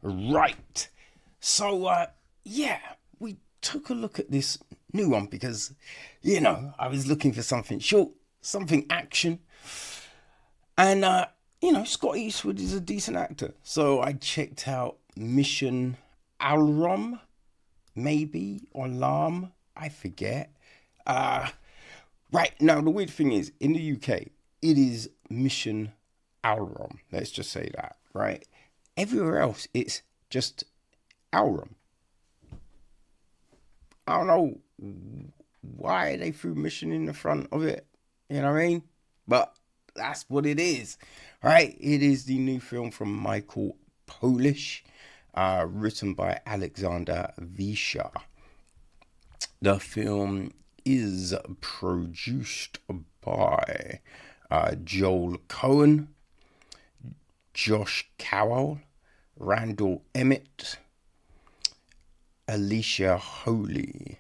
Right. So, yeah, we took a look at this new one because, I was looking for something short, something action. And, Scott Eastwood is a decent actor. So I checked out Mission Alarum, maybe, or Alarm, I forget. Uh, right, now the weird thing is, in the UK, it is Mission Alarum. Let's just say that, right? Everywhere else, it's just Alarum. I don't know why they threw Mission in the front of it. You know what I mean? But that's what it is. Right? It is the new film from Michael Polish, written by Alexander Vesha. The film is produced by Joel Cohen, Josh Cowell, Randall Emmett, Alicia Holy,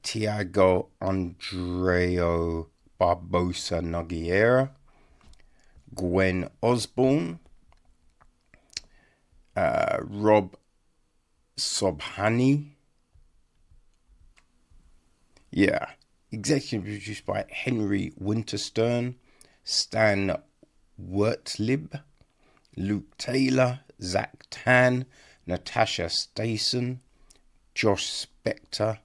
Tiago Andreo Barbosa Nogueira, Gwen Osborne, Rob Sobhani. Yeah. Executive produced by Henry Winterstern, Stan Wertlib, Luke Taylor, Zach Tan, Natasha Stason, Josh Spector,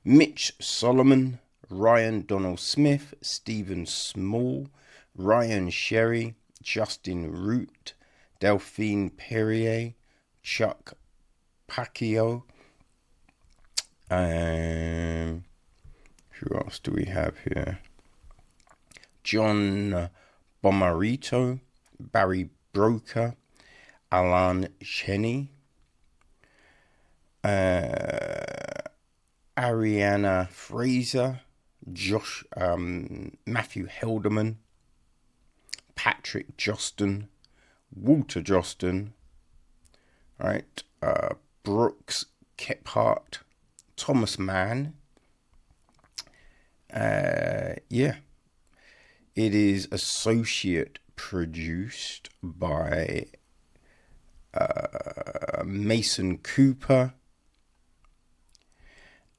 Mitch Solomon, Ryan Donald Smith, Stephen Small, Ryan Sherry, Justin Root, Delphine Perrier, Chuck Pacquiao. Who else do we have here? John Bomarito, Barry Broker, Alan Cheney, Ariana Fraser, Josh, Matthew Helderman, Patrick Joston, Walter Joston, right? Brooks Kephart, Thomas Mann. Yeah, it is associate produced by Mason Cooper,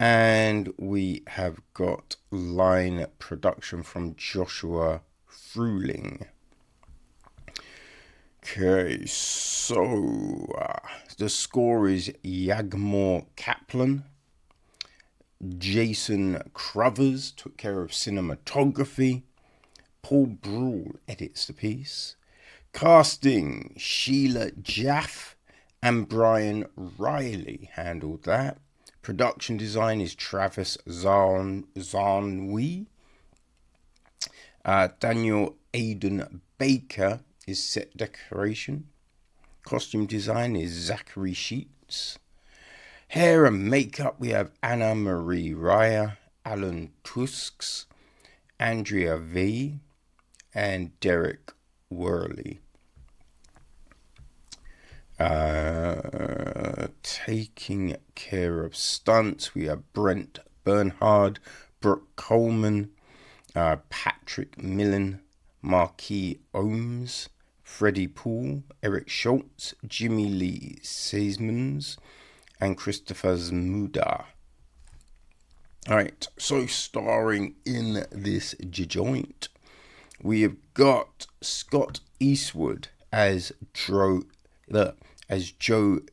and we have got line production from Joshua Fruling. Okay, so the score is Yagmore Kaplan. Jason Crovers took care of cinematography. Paul Brule edits the piece. Casting, Sheila Jaff and Brian Riley handled that. Production design is Travis Zarnwee. Daniel Aidan Baker is set decoration. Costume design is Zachary Sheets. Hair and makeup, we have Anna Marie Raya, Alan Tusks, Andrea V, and Derek Worley. Taking care of stunts, we have Brent Bernhard, Brooke Coleman, Patrick Millen, Marquis Ohms, Freddie Poole, Eric Schultz, Jimmy Lee Seismans, and Christopher Zmuda. Alright, so starring in this joint, we have got Scott Eastwood as Joe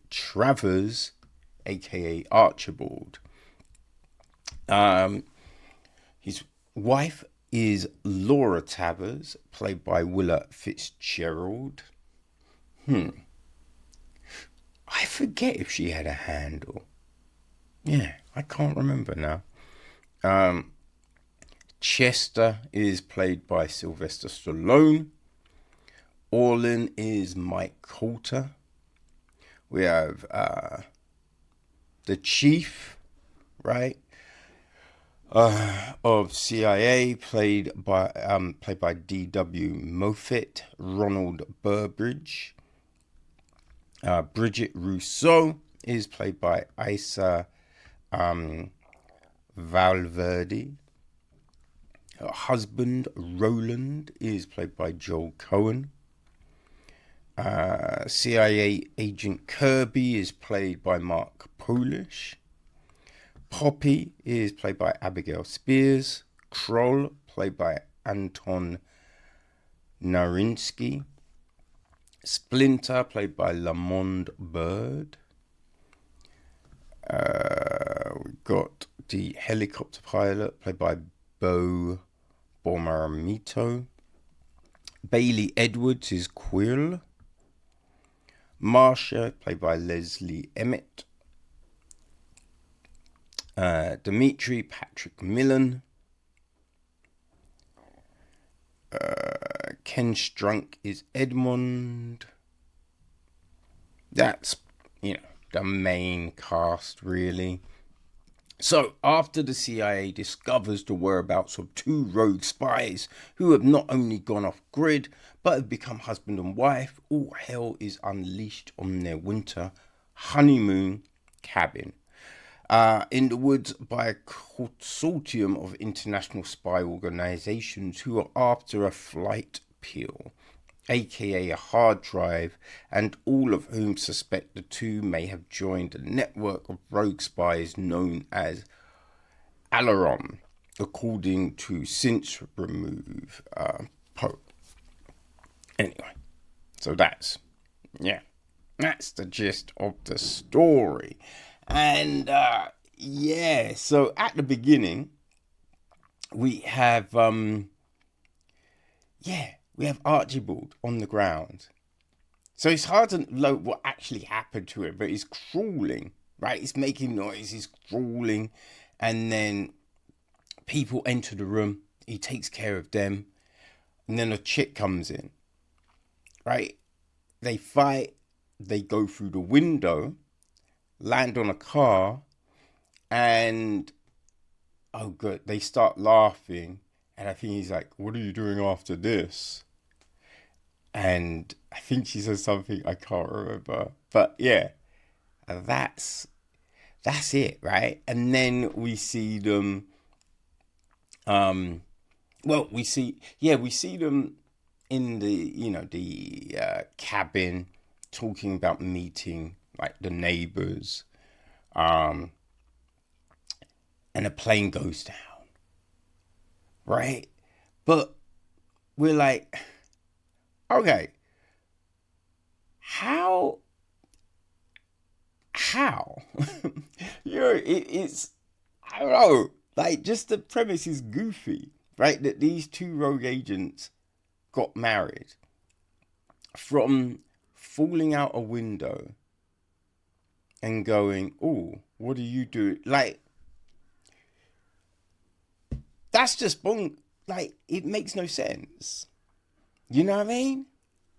Travers, aka Archibald. His wife is Laura Travers, played by Willa Fitzgerald. I forget if she had a handle. Yeah, I can't remember now. Chester is played by Sylvester Stallone. Orlin is Mike Coulter. We have the chief, right, of CIA, played by D.W. Moffat, Ronald Burbridge. Bridget Rousseau is played by Isa Valverde. Her husband, Roland, is played by Joel Cohen. CIA agent Kirby is played by Mark Polish. Poppy is played by Abigail Spears. Kroll, played by Anton Narinsky. Splinter, played by Lamond Bird. We got the helicopter pilot, played by Bo Bomaramito. Bailey Edwards is Quill. Marsha, played by Leslie Emmett. Dimitri Patrick Millen. Ken Strunk is Edmond. That's, the main cast, really. So, after the CIA discovers the whereabouts of two rogue spies who have not only gone off grid, but have become husband and wife, all hell is unleashed on their winter honeymoon cabin. In the woods by a consortium of international spy organizations who are after a flight pill, aka a hard drive, and all of whom suspect the two may have joined a network of rogue spies known as Alarum, according to Since Remove Poe. Anyway, so that's the gist of the story. And so at the beginning we have Archibald on the ground. So it's hard to know what actually happened to him, but he's crawling, right? He's making noise, he's crawling, and then people enter the room, he takes care of them, and then a chick comes in, right? They fight, they go through the window, land on a car, and they start laughing, and I think he's like, "What are you doing after this?" And I think she says something I can't remember, but yeah, that's it, right? And then we see them. We see them in the cabin, talking about meeting like the neighbors, and a plane goes down, right? But we're like, okay, how it's, I don't know, like, just the premise is goofy, right? That these two rogue agents got married from falling out a window and going, "Oh, what do you do?" Like, that's just bonk. Like, it makes no sense. You know what I mean?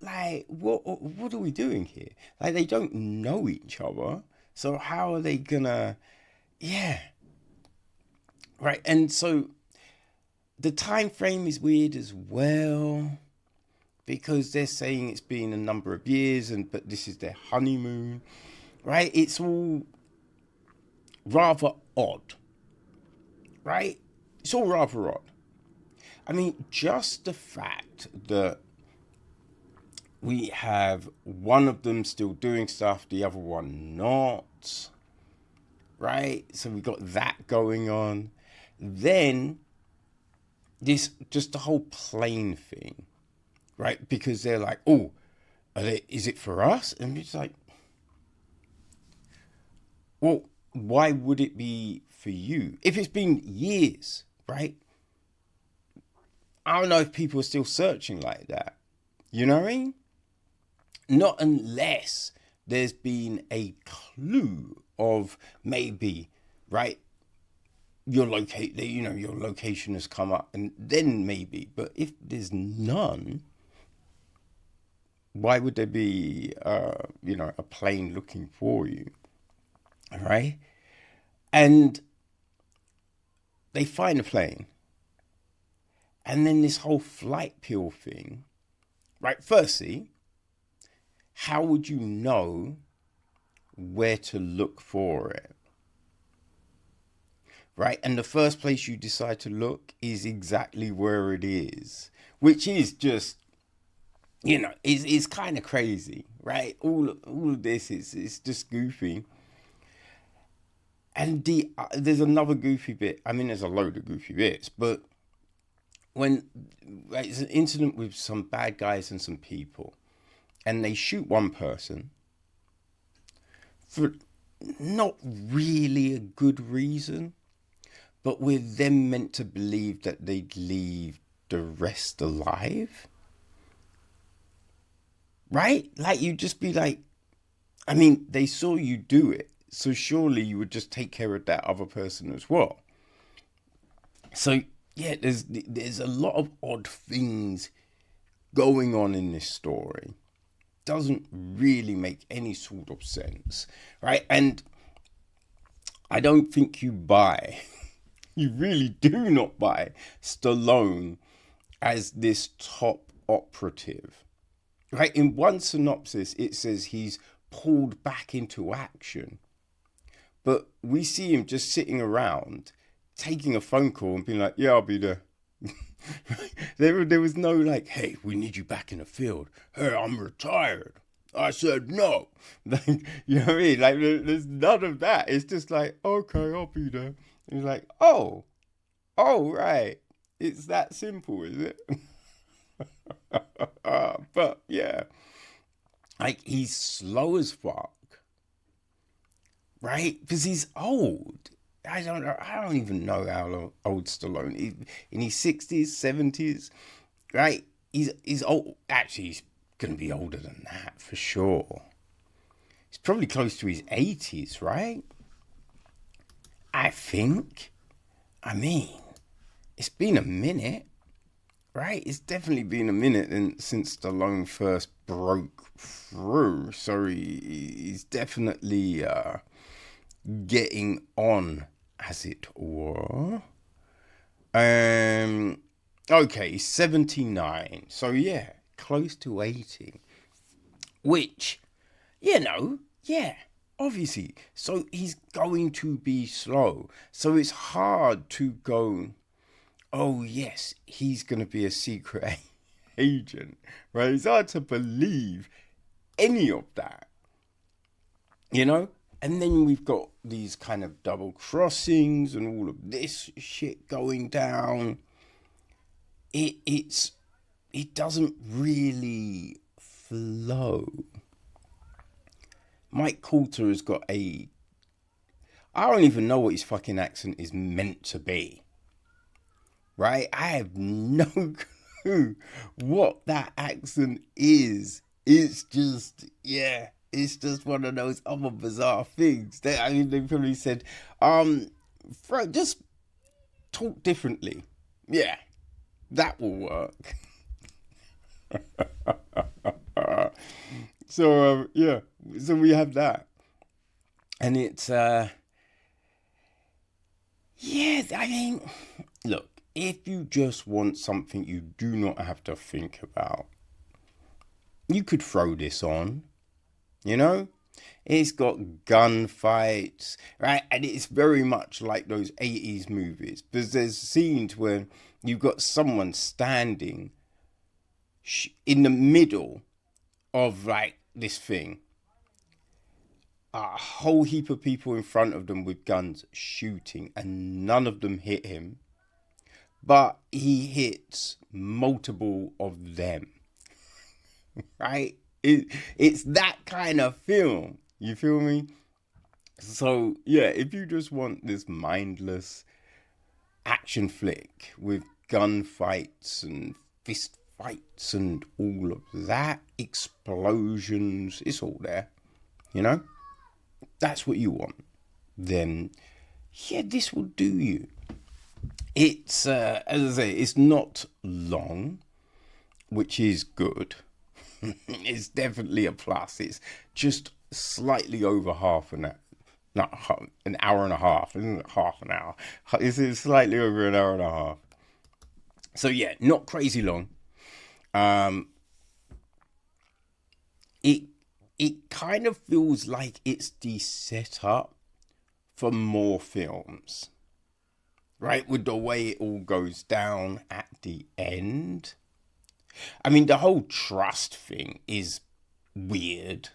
Like, what are we doing here? Like, they don't know each other, so how are they gonna? Yeah, right. And so the time frame is weird as well, because they're saying it's been a number of years, but this is their honeymoon, right? It's all rather odd, right? It's all rather odd. I mean, just the fact that we have one of them still doing stuff, the other one not, right? So we got that going on. Then just the whole plane thing, right? Because they're like, "Oh, is it for us?" And it's like, well, why would it be for you? If it's been years, right? I don't know if people are still searching like that. You know what I mean? Not unless there's been a clue of maybe, right? Your location has come up, and then maybe. But if there's none, why would there be, a plane looking for you, right? And they find a plane, and then this whole flight pill thing, right? Firstly, how would you know where to look for it? Right? And the first place you decide to look is exactly where it is, which is just it's kind of crazy, right? All of this is just goofy. And there's another goofy bit. I mean, there's a load of goofy bits, but when right, it's an incident with some bad guys and some people, and they shoot one person for not really a good reason, but with them meant to believe that they'd leave the rest alive, right? Like, you'd just be like, I mean, they saw you do it, so surely you would just take care of that other person as well. So yeah, there's a lot of odd things going on in this story. Doesn't really make any sort of sense, right? And I don't think you really do not buy Stallone as this top operative, right? In one synopsis, it says he's pulled back into action, but we see him just sitting around taking a phone call and being like, yeah, I'll be there. There was no like, hey, we need you back in the field. Hey, I'm retired. I said no. Like, you know what I mean? Like, there's none of that. It's just like, okay, I'll be there. And he's like, oh, right. It's that simple, is it? But yeah, like, he's slow as fuck, right? Because he's old. I don't even know how old Stallone is. In his 60s, 70s, right? He's old. Actually, he's gonna be older than that for sure. He's probably close to his 80s, right? I think. I mean, it's been a minute, right? It's definitely been a minute since Stallone first broke through. So he's definitely getting on, as it were. Okay, 79. So yeah, close to 80. Which, yeah, obviously. So he's going to be slow. So it's hard to go, oh yes, he's going to be a secret agent, right? It's hard to believe any of that, And then we've got these kind of double crossings and all of this shit going down. It doesn't really flow. Mike Coulter has got I don't even know what his fucking accent is meant to be. Right? I have no clue what that accent is. It's just, yeah. It's just one of those other bizarre things. They probably said, just talk differently. Yeah, that will work. So, yeah, so we have that. And it's, yeah, I mean, look, if you just want something you do not have to think about, you could throw this on. It's got gunfights, right? And it's very much like those 80s movies. Because there's scenes where you've got someone standing in the middle of, like, this thing. A whole heap of people in front of them with guns shooting, and none of them hit him. But he hits multiple of them, right? It's that kind of film. You feel me? So, yeah, if you just want this mindless action flick with gunfights and fist fights and all of that, explosions, it's all there, That's what you want. Then, yeah, this will do you. It's, as I say, it's not long, which is good. It's definitely a plus. It's just slightly over half an hour. Not an hour and a half. Isn't it half an hour? It's slightly over an hour and a half. So yeah, not crazy long. It kind of feels like it's the setup for more films. Right? With the way it all goes down at the end. I mean, the whole trust thing is weird,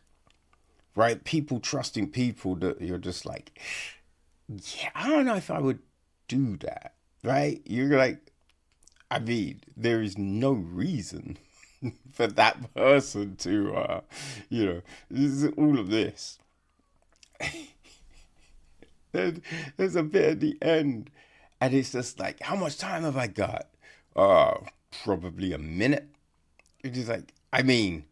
right? People trusting people that you're just like, yeah, I don't know if I would do that, right? You're like, I mean, there is no reason for that person to, this is all of this. Then there's a bit at the end, and it's just like, how much time have I got? Probably a minute. It's just like, I mean,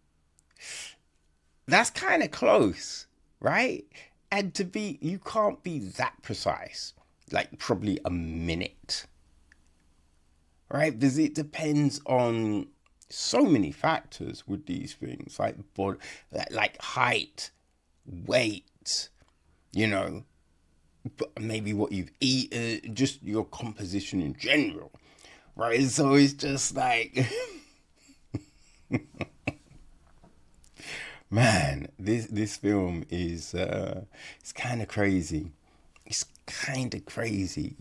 that's kind of close, right? And you can't be that precise. Like, probably a minute, right? Because it depends on so many factors with these things, like height, weight, you know, maybe what you've eaten, just your composition in general, right? So it's just like, man, this film is it's kind of crazy. It's kind of crazy.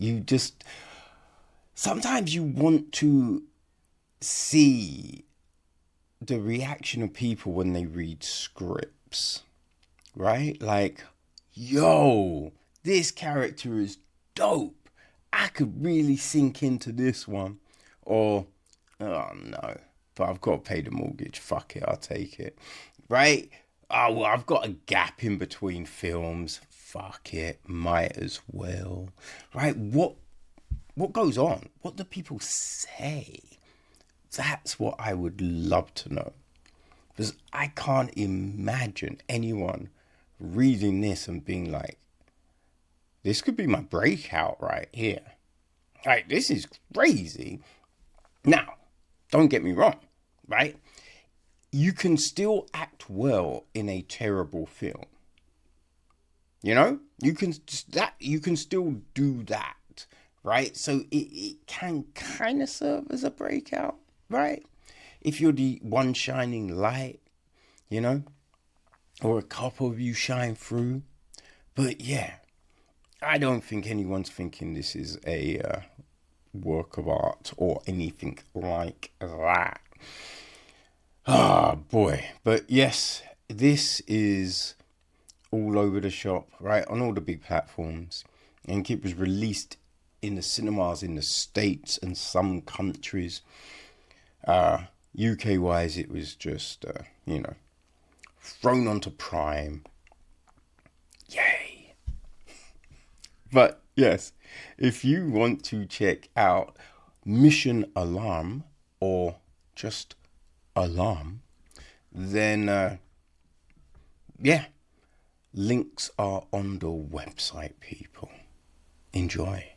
Sometimes you want to see the reaction of people when they read scripts, right? Like, yo, this character is dope. I could really sink into this one. Or, oh no, but I've got to pay the mortgage. Fuck it, I'll take it. Right? Oh, well, I've got a gap in between films. Fuck it, might as well. Right? What goes on? What do people say? That's what I would love to know. Because I can't imagine anyone reading this and being like, this could be my breakout right here. Like, this is crazy. Now, don't get me wrong, right? You can still act well in a terrible film. You know? You can still do that, right? So it can kind of serve as a breakout, right? If you're the one shining light, you know, or a couple of you shine through. But yeah, I don't think anyone's thinking this is a work of art or anything like that. Ah, boy. But yes, this is all over the shop, right? On all the big platforms. And it was released in the cinemas in the States and some countries. UK-wise, it was just, thrown onto Prime. Yay. But yes, if you want to check out Mission Alarm or just Alarm, then links are on the website, people. Enjoy.